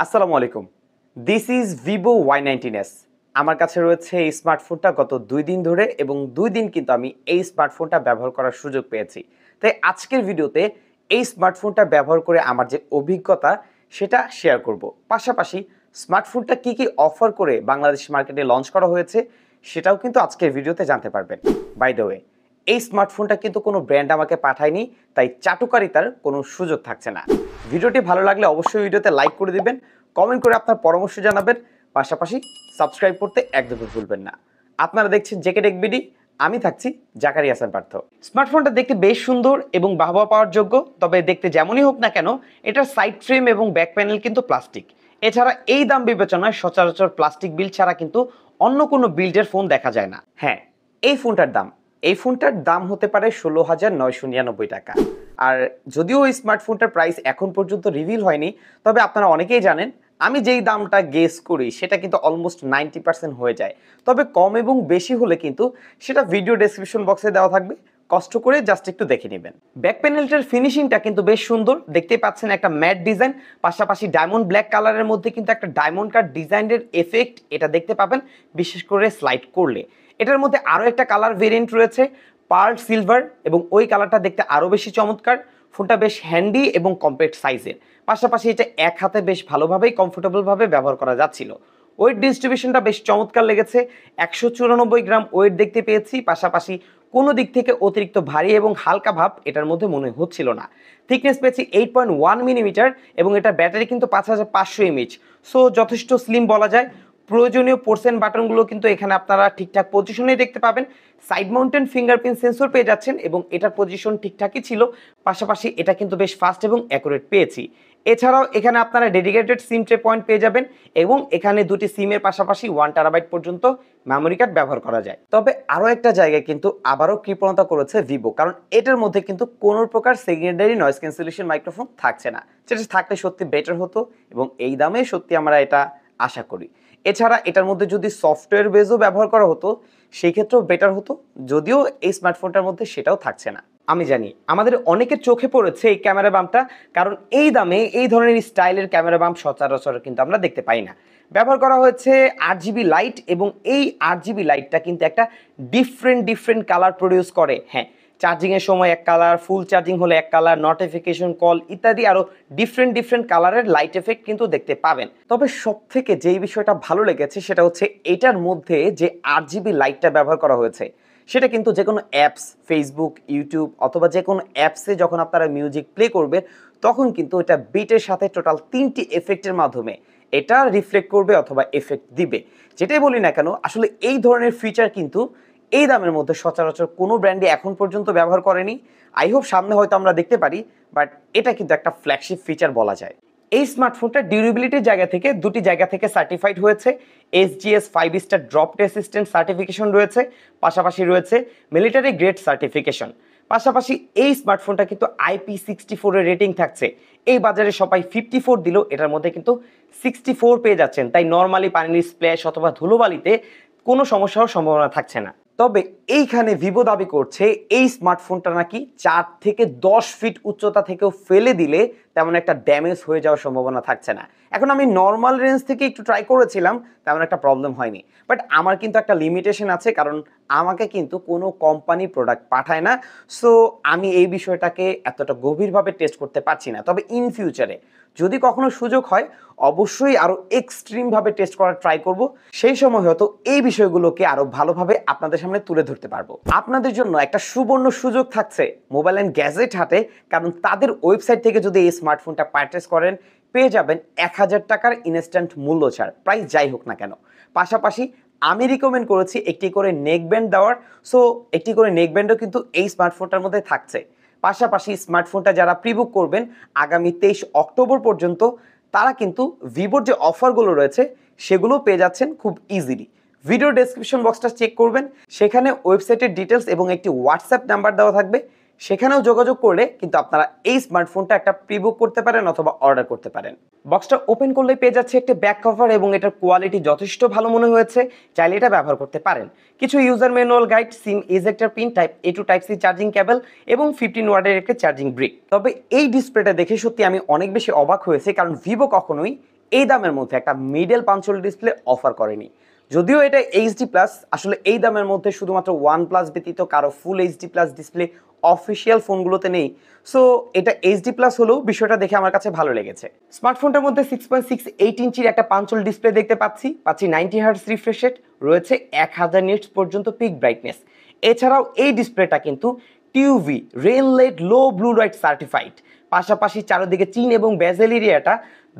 আসসালামু আলাইকুম। This is Vivo Y19s। আমার কাছে রয়েছে এই স্মার্টফোনটা গত ২ দিন ধরে এবং ২ দিন কিন্তু আমি এই স্মার্টফোনটা ব্যবহার করার সুযোগ পেয়েছি। তাই আজকের ভিডিওতে এই স্মার্টফোনটা ব্যবহার করে আমার যে অভিজ্ঞতা সেটা শেয়ার করব। পাশাপাশি স্মার্টফোনটা কি অফার করে বাংলাদেশ মার্কেটে লঞ্চ করা হয়েছে সেটাও কিন্তু আজকের ভিডিওতে জানতে পারবেন। বাই দ্য ওয়ে, এই স্মার্টফোনটা কিন্তু কোনো ব্র্যান্ড আমাকে পাঠায়নি, তাই চাটুকারিতার কোনো সুযোগ থাকছে না। ভিডিওটি ভালো লাগলে অবশ্যই ভিডিওতে লাইক করে দিবেন, কমেন্ট করে আপনার পরামর্শ জানাবেন, পাশাপাশি সাবস্ক্রাইব করতে একদমই ভুলবেন না। আপনারা দেখছেন জেকে টেক বিডি, আমি থাকছি জাকারিয়া হাসান পার্থ। স্মার্টফোনটা দেখতে বেশ সুন্দর এবং বাহবা পাওয়ার যোগ্য, তবে দেখতে যেমনই হোক না কেন এটার সাইড ফ্রেম এবং ব্যাক প্যানেল কিন্তু প্লাস্টিক। এছাড়া এই দাম বিবেচনায় সচরাচর প্লাস্টিক বিল্ড ছাড়া কিন্তু অন্য কোনো বিল্ডের ফোন দেখা যায় না। হ্যাঁ, এই ফোনটার দাম হতে পারে ১৬,৯৯৯ টাকা। আর যদিও এই স্মার্টফোনটার প্রাইস এখন পর্যন্ত রিভিল হয়নি, তবে আপনারা অনেকেই জানেন আমি যেই দামটা গেস করি সেটা কিন্তু অলমোস্ট 90% হয়ে যায়। তবে কম এবং বেশি হলে কিন্তু সেটা ভিডিও ডেসক্রিপশন বক্সে দেওয়া থাকবে, কষ্ট করে জাস্ট একটু দেখে নেবেন। ব্যাক প্যানেলটার ফিনিশিংটা কিন্তু বেশ সুন্দর, দেখতেই পাচ্ছেন একটা ম্যাট ডিজাইন, পাশাপাশি ডায়মন্ড ব্ল্যাক কালারের মধ্যে কিন্তু একটা ডায়মন্ড কাট ডিজাইনের এফেক্ট এটা দেখতে পাবেন, বিশেষ করে স্লাইড করলে। এটার মধ্যে আরও একটা কালার ভেরিয়েন্ট রয়েছে পার্ল সিলভার, এবং ওই কালারটা দেখতে আরও বেশি চমৎকার। ফোনটা বেশ হ্যান্ডি এবং কম্প্যাক্ট সাইজের, পাশাপাশি এটা এক হাতে বেশ ভালোভাবেই কমফোর্টেবলভাবে ব্যবহার করা যাচ্ছিল। ওয়েট ডিস্ট্রিবিউশনটা বেশ চমৎকার লেগেছে, ১৯৪ গ্রাম ওয়েট দেখতে পেয়েছি, পাশাপাশি কোনো দিক থেকে অতিরিক্ত ভারী এবং হালকা ভাব এটার মধ্যে মনে হচ্ছিল না। থিকনেস পেয়েছি 8.1 মিলিমিটার, এবং এটার ব্যাটারি কিন্তু ৫৫০০ এমএইচ, সো যথেষ্ট স্লিম বলা যায়। প্রয়োজনীয় পোর্শন বাটনগুলো কিন্তু এখানে আপনারা ঠিকঠাক পজিশনেই দেখতে পাবেন। সাইড মাউন্টেন ফিঙ্গারপ্রিন্ট সেন্সর পেয়ে যাচ্ছেন এবং এটার পজিশন ঠিকঠাকই ছিল, পাশাপাশি এটা কিন্তু বেশ ফাস্ট এবং অ্যাকুরেট পেয়েছি। এছাড়াও এখানে আপনারা ডেডিকেটেড সিম ট্রে পয়েন্ট পেয়ে যাবেন, এবং এখানে দুটি সিমের পাশাপাশি 1 টেরাবাইট পর্যন্ত মেমোরি কার্ড ব্যবহার করা যায়। তবে আরও একটা জায়গায় কিন্তু আবারও কৃপণতা করেছে ভিভো, কারণ এটার মধ্যে কিন্তু কোনো প্রকার সেকেন্ডারি নয়েজ ক্যান্সেলেশন মাইক্রোফোন থাকছে না, যেটা থাকলে সত্যি বেটার হতো এবং এই দামে সত্যি আমরা এটা আশা করি। এছাড়া এটার মধ্যে যদি সফটওয়্যার বেজও ব্যবহার করা হতো সেই ক্ষেত্রেও বেটার হতো, যদিও এই স্মার্টফোনটার মধ্যে সেটাও থাকছে না। আমি জানি আমাদের অনেকের চোখে পড়েছে এই ক্যামেরা বাম্পটা, কারণ এই দামে এই ধরনের স্টাইলের ক্যামেরা বাম্প সচরাচর কিন্তু আমরা দেখতে পাই না। ব্যবহার করা হয়েছে 8GB লাইট, এবং এই 8GB লাইটটা কিন্তু একটা ডিফারেন্ট কালার প্রডিউস করে। হ্যাঁ, চার্জিংয়ের সময় এক কালার, ফুল চার্জিং হলে এক কালার, নোটিফিকেশন, কল ইত্যাদি আরও ডিফারেন্ট কালারের লাইট এফেক্ট কিন্তু দেখতে পাবেন। তবে সব থেকে যেই বিষয়টা ভালো লেগেছে সেটা হচ্ছে এটার মধ্যে যে 8GB লাইটটা ব্যবহার করা হয়েছে সেটা কিন্তু যে কোনো অ্যাপস, ফেসবুক, ইউটিউব অথবা যে কোনো অ্যাপসে যখন আপনারা মিউজিক প্লে করবেন তখন কিন্তু এটা বিটের সাথে টোটাল 3টি এফেক্টের মাধ্যমে এটা রিফ্লেক্ট করবে অথবা এফেক্ট দিবে। যেটাই বলি না কেন, আসলে এই ধরনের ফিচার কিন্তু এই দামের মধ্যে সচরাচর কোনো ব্র্যান্ডে এখন পর্যন্ত ব্যবহার করেনি। আই হোপ সামনে হয়তো আমরা দেখতে পারি, বাট এটা কিন্তু একটা ফ্ল্যাগশিপ ফিচার বলা যায়। এই স্মার্টফোনটা ডিউরেবিলিটির জায়গা থেকে দুটি জায়গা থেকে সার্টিফাইড হয়েছে। SGS 5 star drop resistant certification রয়েছে, পাশাপাশি রয়েছে মিলিটারি গ্রেড সার্টিফিকেশন। পাশাপাশি এই স্মার্টফোনটা কিন্তু IP64 এর রেটিং থাকছে। এই বাজারে সবাই 54 দিলেও এটার মধ্যে কিন্তু 64 পেয়ে যাচ্ছেন, তাই নর্মালি পানির স্প্ল্যাশ অথবা ধুলোবালিতে কোনো সমস্যা হওয়ার সম্ভাবনা থাকছে না। তবে এইখানে ভিভো দাবি করছে এই স্মার্টফোনটা নাকি 4 থেকে 10 ফিট উচ্চতা থেকেও ফেলে দিলে তেমন একটা ড্যামেজ হয়ে যাওয়ার সম্ভাবনা থাকছে না। এখন আমি নর্মাল রেঞ্জ থেকে একটু ট্রাই করেছিলাম, তেমন একটা প্রবলেম হয়নি, বাট আমার কিন্তু একটা লিমিটেশন আছে, কারণ আমাকে কিন্তু কোনো কোম্পানি প্রোডাক্ট পাঠায় না, সো আমি এই বিষয়টাকে এতটা গভীরভাবে টেস্ট করতে পারছি না। তবে ইন ফিউচারে যদি কখনো সুযোগ হয় অবশ্যই আরও এক্সট্রিমভাবে টেস্ট করার ট্রাই করব, সেই সময় হয়তো এই বিষয়গুলোকে আরও ভালোভাবে আপনাদের সামনে তুলে ধরতে পারবো। আপনাদের জন্য একটা সুবর্ণ সুযোগ থাকছে মোবাইল অ্যান্ড গ্যাজেট হাটে, কারণ তাদের ওয়েবসাইট থেকে যদি এই স্মার্টফোনটা পারচেস করেন পেয়ে যাবেন 1000 টাকার ইনস্ট্যান্ট মূল্য ছাড়, প্রাইস যাই হোক না কেন। পাশাপাশি আমি রিকমেন্ড করেছি একটি করে নেক ব্যান্ড দেওয়ার, সো একটি করে নেক ব্যান্ডও কিন্তু এই স্মার্টফোনটার মধ্যে থাকছে। পাশাপাশি স্মার্টফোনটা যারা প্রিবুক করবেন আগামী 23 অক্টোবর পর্যন্ত তারা কিন্তু ভিভোর যে অফারগুলো রয়েছে সেগুলো পেয়ে যাচ্ছেন খুব ইজিলি। ভিডিও ডেসক্রিপশন বক্সটা চেক করবেন, সেখানে ওয়েবসাইটের ডিটেলস এবং একটি হোয়াটসঅ্যাপ নাম্বার দেওয়া থাকবে, সেখানেও যোগাযোগ করলে কিন্তু আপনারা এই স্মার্টফোনটা একটা প্রিবুক করতে পারেন অথবা অর্ডার করতে পারেন। বক্সটা ওপেন করলে পেয়ে যাচ্ছে একটা ব্যাক কভার, এবং এটার কোয়ালিটি যথেষ্ট ভালো মনে হয়েছে, চাইলে এটা ব্যবহার করতে পারেন। কিছু user manual guide, SIM ejector pin, type A to type C charging cable এবং 15 ওয়াটের একটা চার্জিং ব্রিক। তবে এই ডিসপ্লেটা দেখে সত্যি আমি অনেক বেশি অবাক হয়েছি, কারণ ভিভো কখনোই এই দামের মধ্যে একটা মিডল পাঞ্চল ডিসপ্লে অফার করেনি। যদিও এটা এইচডি প্লাস, আসলে এই দামের মধ্যে শুধুমাত্র ওয়ান প্লাস ব্যতীত কারো full HD plus display official ফোনগুলোতে নেই। সো এটা এইচডি প্লাস হলেও বিষয়টা দেখে আমার কাছে ভালো লেগেছে। স্মার্টফোনটার মধ্যে 6.68 ইঞ্চির একটা পাঞ্চল ডিসপ্লে দেখতে পাচ্ছি 90 হার্টজ রিফ্রেশ রেট, রয়েছে 1000 নিটস পর্যন্ত পিক ব্রাইটনেস। এছাড়াও এই ডিসপ্লেটা কিন্তু TUV Rheinland low blue light certified. পাশাপাশি চারদিকে চিন এবং বেজেল এরিয়াটা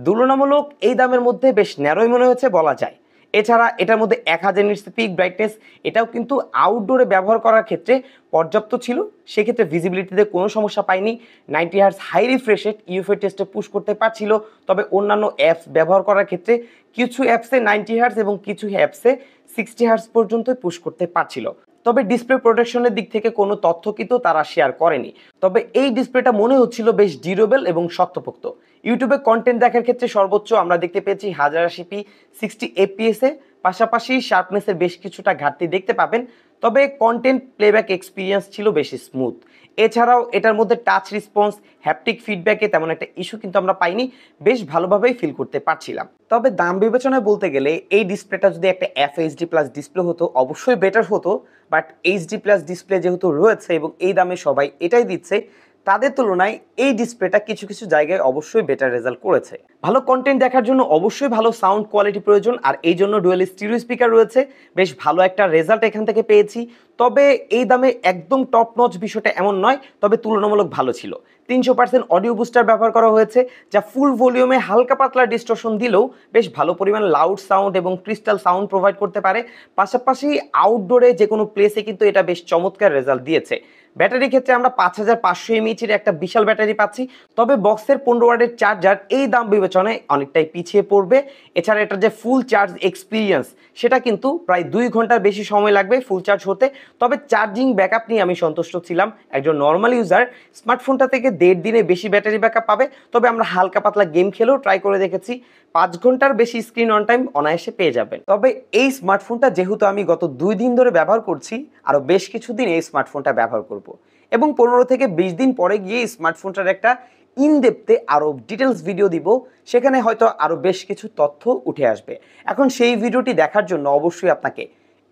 তুলনামূলক এই দামের মধ্যে বেশ ন্যারোই মনে হচ্ছে বলা যায়। এছাড়া এটার মধ্যে 1000 নিটস পিক ব্রাইটনেস, এটাও কিন্তু আউটডোরে ব্যবহার করার ক্ষেত্রে পর্যাপ্ত ছিল, সেক্ষেত্রে ভিজিবিলিটিতে কোনো সমস্যা পাইনি। 90 hertz high refresh rate UFO টেস্টে পুশ করতে পারছিল, তবে অন্যান্য অ্যাপস ব্যবহার করার ক্ষেত্রে কিছু অ্যাপসে 90 হার্টজ এবং কিছু অ্যাপসে 60 হার্টজ পর্যন্ত পুশ করতে পারছিল। তবে ডিসপ্লে প্রোটেকশনের দিক থেকে কোনো তথ্য কিন্তু তারা শেয়ার করেনি। তবে এই ডিসপ্লেটা মনে হচ্ছিল বেশ ডিউরেবল এবং শক্তপোক্ত। ইউটিউবে কন্টেন্ট দেখার ক্ষেত্রে সর্বোচ্চ আমরা দেখতে পেয়েছি 1080p 60 fps এ, পাশাপাশি শার্পনেসের বেশ কিছুটা ঘাটতি দেখতে পাবেন, তবে কন্টেন্ট প্লেব্যাক এক্সপিরিয়েন্স ছিল বেশি স্মুথ। এছাড়াও এটার মধ্যে টাচ রেসপন্স হ্যাপটিক ফিডব্যাকে তেমন একটা ইস্যু কিন্তু আমরা পাইনি, বেশ ভালোভাবেই ফিল করতে পারছিলাম। তবে দাম বিবেচনায় বলতে গেলে এই ডিসপ্লেটা যদি একটা FHD প্লাস ডিসপ্লে হতো অবশ্যই বেটার হতো, বাট এইচডি প্লাস ডিসপ্লে যেহেতু রয়েছে এবং এই দামে সবাই এটাই দিচ্ছে, তাদের তুলনায় এই ডিসপ্লেটা কিছু কিছু জায়গায় অবশ্যই বেটার রেজাল্ট করেছে। ভালো কন্টেন্ট দেখার জন্য অবশ্যই ভালো সাউন্ড কোয়ালিটি প্রয়োজন, আর এই জন্য ডুয়েল স্টিরিও স্পিকার রয়েছে, বেশ ভালো একটা রেজাল্ট এখান থেকে পেয়েছি। তবে এই দামে একদম টপ নচ বিষয়টা এমন নয়, তবে তুলনামূলক ভালো ছিল। 300% অডিও বুস্টার ব্যবহার করা হয়েছে, যা ফুল ভলিউমে হালকা পাতলা ডিস্টরশন দিলেও বেশ ভালো পরিমাণ লাউড সাউন্ড এবং ক্রিস্টাল সাউন্ড প্রোভাইড করতে পারে। পাশাপাশি আউটডোরে যে কোনো প্লেসে কিন্তু এটা বেশ চমৎকার রেজাল্ট দিয়েছে। ব্যাটারির ক্ষেত্রে আমরা 5500 mAh একটা বিশাল ব্যাটারি পাচ্ছি, তবে বক্সের 15 ওয়াটের চার্জার এই দাম বিবেচনায় অনেকটাই পিছিয়ে পড়বে। এছাড়া এটার যে ফুল চার্জ এক্সপিরিয়েন্স সেটা কিন্তু প্রায় 2 ঘন্টার বেশি সময় লাগবে ফুল চার্জ হতে। তবে চার্জিং ব্যাকআপ নিয়ে আমি সন্তুষ্ট ছিলাম। একজন নর্মাল ইউজার স্মার্টফোনটা থেকে 1.5 দিনে বেশি ব্যাটারি ব্যাকআপ পাবে, তবে আমরা হালকা পাতলা গেম খেলেও ট্রাই করে দেখেছি, 5 ঘন্টার বেশি স্ক্রিন অন টাইম অনায়াসে পেয়ে যাবেন। তবে এই স্মার্টফোনটা যেহেতু আমি গত 2 দিন ধরে ব্যবহার করছি, আরও বেশ কিছুদিন এই স্মার্টফোনটা ব্যবহার করব এবং 15 থেকে 20 দিন পরে গিয়ে স্মার্টফোনটার একটা ইনডেপথে আরও ডিটেলস ভিডিও দিব, সেখানে হয়তো আরও বেশ কিছু তথ্য উঠে আসবে। এখন সেই ভিডিওটি দেখার জন্য অবশ্যই আপনাকে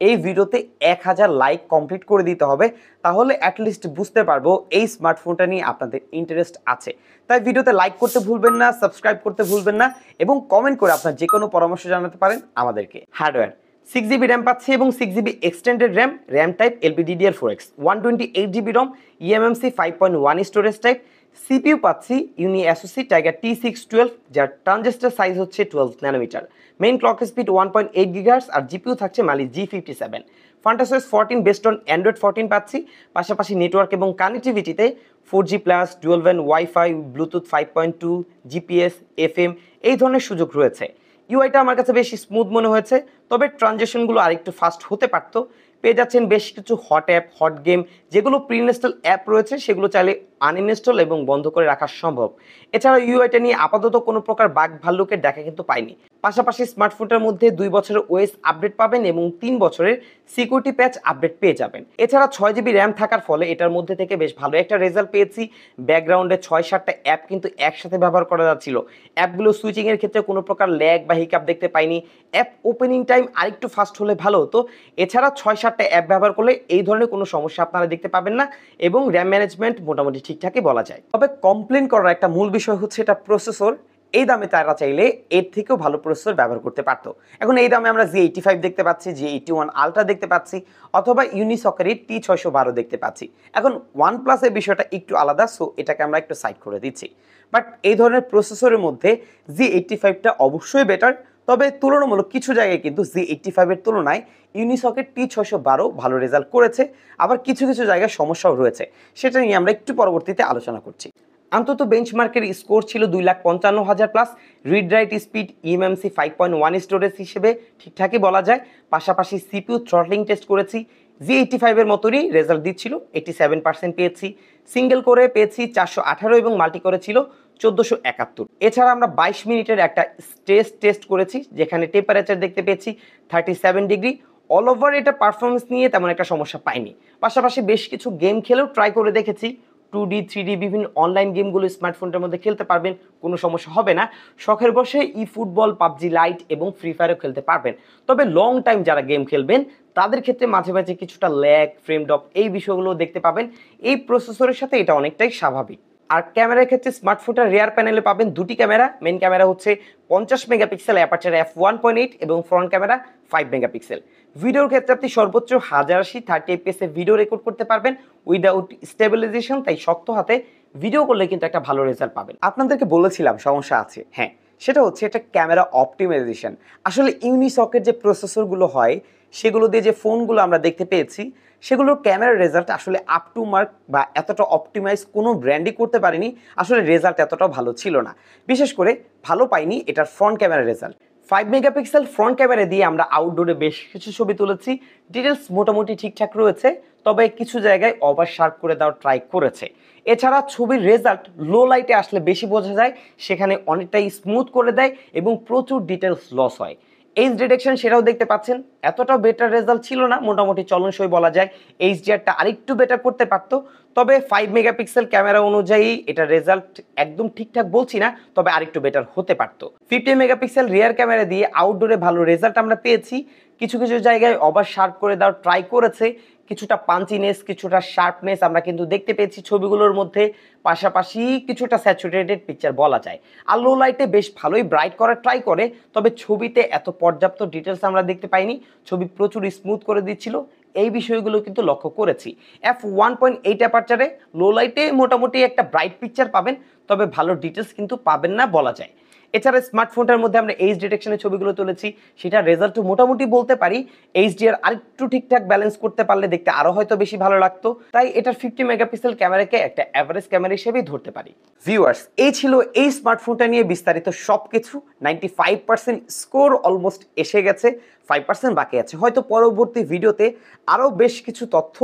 এই ভিডিওতে 1000 লাইক কমপ্লিট করে দিতে হবে, তাহলে অ্যাটলিস্ট বুঝতে পারবো এই স্মার্টফোনটা নিয়ে আপনাদের ইন্টারেস্ট আছে। তাই ভিডিওতে লাইক করতে ভুলবেন না, সাবস্ক্রাইব করতে ভুলবেন না এবং কমেন্ট করে আপনার যে কোনো পরামর্শ জানাতে পারেন আমাদেরকে। হার্ডওয়্যার 6GB র্যাম পাচ্ছি এবং 6GB extended RAM type LPDDR4X, 128GB রম, eMMC 5.1 স্টোরেজ টাইপ। সিপিইউ পাচ্ছি ইউনি অ্যাসোসি টাইগার T612, যার ট্রানজিস্টর সাইজ হচ্ছে 12 nanometer. Main clock speed 1.8 GHz, আর জিপিইউ থাকছে Mali G57। Funtouch OS 14 based on Android 14 পাচ্ছি। পাশাপাশি নেটওয়ার্ক এবং কানেক্টিভিটিতে 4G প্লাস, dual band WiFi, Bluetooth 5.2, GPS, FM এই ধরনের সুযোগ রয়েছে। ইউআইটা আমার কাছে বেশ স্মুথ মনে হয়েছে, তবে ট্রানজেকশনগুলো আরেকটু ফাস্ট হতে পারতো। পেয়ে যাচ্ছেন বেশ কিছু হট অ্যাপ, হট গেম, যেগুলো প্রি ইনস্টল অ্যাপ রয়েছে সেগুলো চাইলে আনইনস্টল এবং বন্ধ করে রাখা সম্ভব। এছাড়াও ইউআইটা নিয়ে আপাতত কোনো প্রকার বাগ ভাল্লুকের দেখা কিন্তু পাইনি। পাশাপাশি স্মার্টফোনটার মধ্যে 2 বছরের ওএস আপডেট পাবেন এবং 3 বছরের সিকিউরিটি প্যাচ আপডেট পেয়ে যাবেন। এছাড়া 6GB র্যাম থাকার ফলে এটার মধ্যে থেকে বেশ ভালো একটা রেজাল্ট পেয়েছি। ব্যাকগ্রাউন্ডে 6-7টা অ্যাপ কিন্তু একসাথে ব্যবহার করা যাচ্ছিল। অ্যাপগুলো সুইচিংয়ের ক্ষেত্রে কোনো প্রকার ল্যাগ বা হিকআপ দেখতে পাইনি। অ্যাপ ওপেনিং টাইম আরেকটু ফাস্ট হলে ভালো হতো। এছাড়া 6-7টা অ্যাপ ব্যবহার করলে এই ধরনের কোনো সমস্যা আপনারা দেখতে পাবেন না এবং র্যাম ম্যানেজমেন্ট মোটামুটি ঠিকঠাকই বলা যায়। তবে কমপ্লেন করার একটা মূল বিষয় হচ্ছে এটা প্রসেসর। এই দামে তারা চাইলে এর থেকেও ভালো প্রসেসর ব্যবহার করতে পারতো। এখন এই দামে আমরা G85 দেখতে পাচ্ছি, G81 আলট্রা দেখতে পাচ্ছি, অথবা ইউনিসকের T612 দেখতে পাচ্ছি। এখন OnePlus-এর বিষয়টা একটু আলাদা, সো এটাকে আমরা একটু সাইড করে দিচ্ছি। বাট এই ধরনের প্রসেসরের মধ্যে G85টা অবশ্যই বেটার, তবে তুলনামূলক কিছু জায়গায় কিন্তু G85-এর তুলনায় ইউনিসকের T612 ভালো রেজাল্ট করেছে, আবার কিছু কিছু জায়গায় সমস্যাও রয়েছে। সেটা নিয়ে আমরা একটু পরবর্তীতে আলোচনা করছি। অন্তত বেঞ্চমার্কের স্কোর ছিল 2,55,000 plus, read write speed eMMC 5.1 storage হিসেবে ঠিকঠাকই বলা যায়। পাশাপাশি সিপিইউ থ্রটলিং টেস্ট করেছি, G85-এর মতনই রেজাল্ট দিচ্ছিল, 87% পেয়েছি। সিঙ্গেল করে পেয়েছি 418 এবং মাল্টি করে ছিল 1471। এছাড়া আমরা 22 মিনিটের একটা স্ট্রেস টেস্ট করেছি, যেখানে টেম্পারেচার দেখতে পেয়েছি 37 ডিগ্রি। অল ওভার এটা পারফরমেন্স নিয়ে তেমন একটা সমস্যা পাইনি। পাশাপাশি বেশ কিছু গেম খেলেও ট্রাই করে দেখেছি, 2D 3D বিভিন্ন অনলাইন গেমগুলো স্মার্টফোনটার মধ্যে খেলতে পারবেন, কোনো সমস্যা হবে না। শখের বসে ফুটবল, পাবজি লাইট এবং ফ্রি ফায়ারও খেলতে পারবেন। তবে লং টাইম যারা গেম খেলবেন তাদের ক্ষেত্রে মাঝে মাঝে কিছুটা ল্যাগ, ফ্রেম ড্রপ এই বিষয়গুলো দেখতে পাবেন। এই প্রসেসরের সাথে এটা অনেকটাই স্বাভাবিক। আর ক্যামেরার ক্ষেত্রে স্মার্টফোনটার রেয়ার প্যানেলে পাবেন দুটি ক্যামেরা। মেন ক্যামেরা হচ্ছে 50 মেগাপিক্সেল অ্যাপারচার f1.8 এবং ফ্রন্ট ক্যামেরা 5 মেগাপিক্সেল। ভিডিওর ক্ষেত্রে আপনি সর্বোচ্চ 1080 30 fps এ ভিডিও রেকর্ড করতে পারবেন উইদাউট স্টেবিলাইজেশন, তাই শক্ত হাতে ভিডিও করলে কিন্তু একটা ভালো রেজাল্ট পাবেন। আপনাদেরকে বলেছিলাম সমস্যা আছে, হ্যাঁ, সেটা হচ্ছে এটা ক্যামেরা অপটিমাইজেশন। আসলে ইউনিসকের যে প্রসেসরগুলো হয় সেগুলো দিয়ে যে ফোনগুলো আমরা দেখতে পেয়েছি সেগুলোর ক্যামেরার রেজাল্ট আসলে আপ টু মার্ক বা এতটা অপটিমাইজ কোনো ব্র্যান্ডই করতে পারেনি। আসলে রেজাল্ট এতটাও ভালো ছিল না। বিশেষ করে ভালো পাইনি এটার ফ্রন্ট ক্যামেরার রেজাল্ট। 5 মেগাপিক্সেল ফ্রন্ট ক্যামেরা দিয়ে আমরা আউটডোরে বেশ কিছু ছবি তুলেছি। ডিটেলস মোটামুটি ঠিকঠাক রয়েছে, তবে কিছু জায়গায় ওভার শার্প করে দেওয়ার ট্রাই করেছে। এছাড়া ছবির রেজাল্ট লো লাইটে আসলে বেশি বোঝা যায়, সেখানে অনেকটাই স্মুথ করে দেয় এবং প্রচুর ডিটেলস লস হয়। এইচ ডিটেকশন সেটাও দেখতে পাচ্ছেন, এতটা বেটার রেজাল্ট ছিল না, মোটামুটি চলনসই বলা যায়। এইচডিআরটা আরেকটু বেটার করতে পারতো, তবে 5 মেগাপিক্সেল ক্যামেরা অনুযায়ী এটা রেজাল্ট একদম ঠিকঠাক বলছি না, তবে আরেকটু বেটার হতে পারতো। 50 মেগাপিক্সেল রিয়ার ক্যামেরা দিয়ে আউটডোরে ভালো রেজাল্ট আমরা পেয়েছি। কিছু কিছু জায়গায় ওভার শার্প করে দেওয়ার ট্রাই করেছে, কিছুটা পাঞ্চিনেস, কিছুটা শার্পনেস আমরা কিন্তু দেখতে পেয়েছি ছবিগুলোর মধ্যে। পাশাপাশি কিছুটা স্যাচুরেটেড পিকচার বলা যায়। আর লো লাইটে বেশ ভালোই ব্রাইট করার ট্রাই করে, তবে ছবিতে এত পর্যাপ্ত ডিটেলস আমরা দেখতে পাইনি। ছবি প্রচুর স্মুথ করে দিচ্ছিল, এই বিষয়গুলো কিন্তু লক্ষ্য করেছি। f1.8 অ্যাপারচারে লো লাইটে মোটামুটি একটা ব্রাইট পিকচার পাবেন, তবে ভালো ডিটেলস কিন্তু পাবেন না বলা যায়। এছাড়া স্মার্টফোনটার মধ্যে আমরা এইচ ডিটেকশনের ছবিগুলো তুলেছি, সেটা রেজাল্টও মোটামুটি বলতে পারি। এইচডিআর আরেকটু ঠিকঠাক ব্যালেন্স করতে পারলে দেখতে আরো হয়তো বেশি ভালো লাগতো, তাই এটার 50 মেগাপিক্সেল ক্যামেরাকে একটা অ্যাভারেজ ক্যামেরা হিসেবেই ধরতে পারি। ভিউয়ার্স, এই ছিল এই স্মার্টফোনটা নিয়ে বিস্তারিত সবকিছু। 95% স্কোর অলমোস্ট এসে গেছে, 5% বাকি আছে। হয়তো পরবর্তী ভিডিওতে আরো বেশ কিছু তথ্য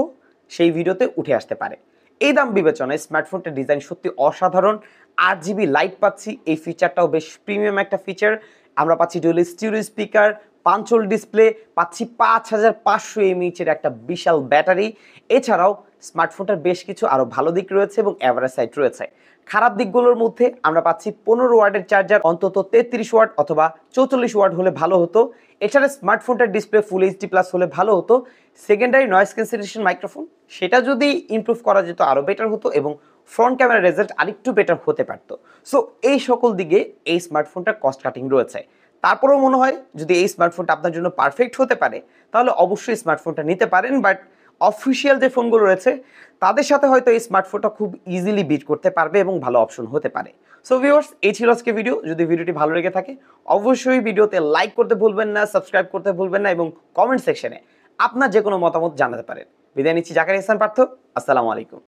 সেই ভিডিওতে উঠে আসতে পারে। এই দাম বিবেচনায় স্মার্টফোনটার ডিজাইন সত্যি অসাধারণ। 8GB লাইট পাচ্ছি, এই ফিচারটাও বেশ প্রিমিয়াম একটা ফিচার। আমরা পাচ্ছি ডুয়াল স্টিরিও স্পিকার, পাঞ্চল ডিসপ্লে, পাচ্ছি 5500 mAh এর একটা বিশাল ব্যাটারি। এছাড়াও স্মার্টফোনটার বেশ কিছু আরও ভালো দিক রয়েছে এবং অ্যাভারেজ সাইড রয়েছে। খারাপ দিকগুলোর মধ্যে আমরা পাচ্ছি 15 ওয়াটের চার্জার, অন্তত 33 ওয়াট অথবা 44 ওয়াট হলে ভালো হতো। এছাড়া স্মার্টফোনটার ডিসপ্লে ফুল এইচডি প্লাস হলে ভালো হতো। সেকেন্ডারি নয়েজ ক্যান্সেলেশন মাইক্রোফোন, সেটা যদি ইমপ্রুভ করা যেত আরও বেটার হতো এবং ফ্রন্ট ক্যামেরার রেজাল্ট আরেকটু বেটার হতে পারত। সো এই সকল দিকে এই স্মার্টফোনটা কস্ট কাটিং রয়েছে। তারপরেও মনে হয় যদি এই স্মার্টফোনটা আপনার জন্য পারফেক্ট হতে পারে তাহলে অবশ্যই স্মার্টফোনটা নিতে পারেন। বাট অফিসিয়াল যে ফোনগুলো রয়েছে তাদের সাথে হয়তো এই স্মার্টফোনটা খুব ইজিলি বিট করতে পারবে এবং ভালো অপশন হতে পারে। সো ভিউয়ার্স, এই ছিল আজকে ভিডিও। যদি ভিডিওটি ভালো লেগে থাকে অবশ্যই ভিডিওতে লাইক করতে ভুলবেন না, সাবস্ক্রাইব করতে ভুলবেন না এবং কমেন্ট সেকশনে আপনার যে কোনো মতামত জানাতে পারেন। বিদায় নিচ্ছি, জাকারিয়া ইহসান পার্থ। আসসালামু আলাইকুম।